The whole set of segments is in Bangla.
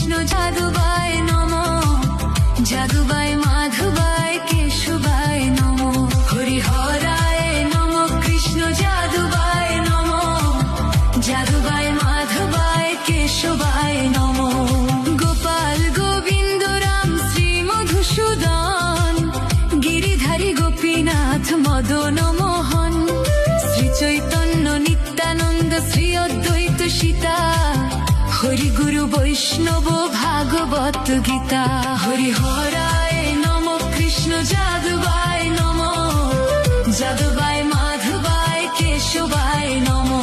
কৃষ্ণ যাদবায় নমো, যাদবায় মাধবায় কেশবায় নমো। হরিহরায় নমো, কৃষ্ণ যাদবায় নমো, যাদবায় মাধবায় কেশবায় নমো। গোপাল গোবিন্দ রাম শ্রী মধুসূদন, গিরিধারী গোপীনাথ মদন মোহন, শ্রী চৈতন্য নিত্যানন্দ শ্রী অদ্বৈত সীতা, হরি গুরু বৈষ্ণব ভাগবত গীতা। হরিহরায় নমো, কৃষ্ণ যাদবায় নমো, যাদবায় মাধবায় কেশবায় নমো।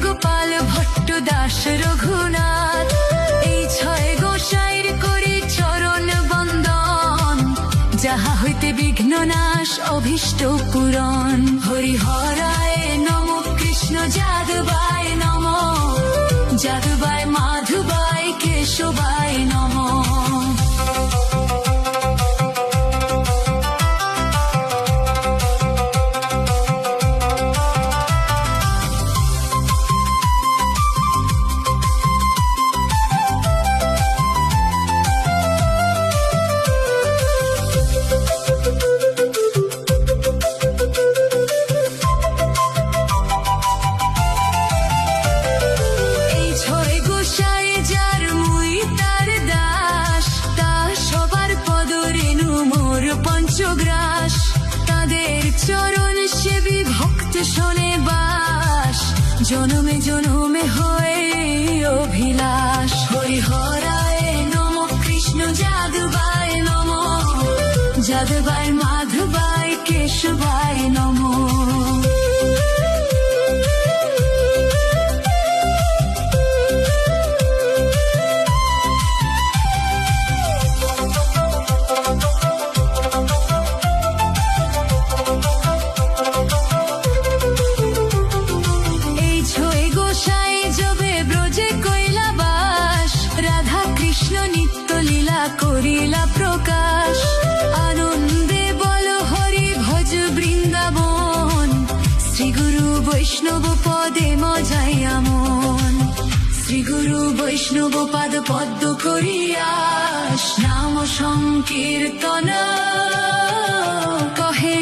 গোপাল ভট্ট দাস রঘুনাথ, এই ছয় গোসাইর করি চরণ বন্দন, যাহা হইতে বিঘ্ন নাশ অভীষ্ট পূরণ। হরিহরায় নমো, কৃষ্ণ যাদবায় নমো, যাদবায় মাধবায় কেশবায় নমো। পঞ্চগ্রাস তাদের চরণ সেবী ভক্ত শোনে বাস, জনমে জনমে হয়ে অভিলাষ। হরিহরায় নমো, কৃষ্ণ যাদবায় নমো, যাদবায় মাধবায় কেশবায় নমো। করিলা প্রকাশ, আনন্দে বল হরি ভজ বৃন্দাবন, শ্রী গুরু বৈষ্ণব পদে মজাইয়া মন। শ্রী গুরু বৈষ্ণব পাদ পদ্ম করিয়াস, নাম সংকীর্তন কহে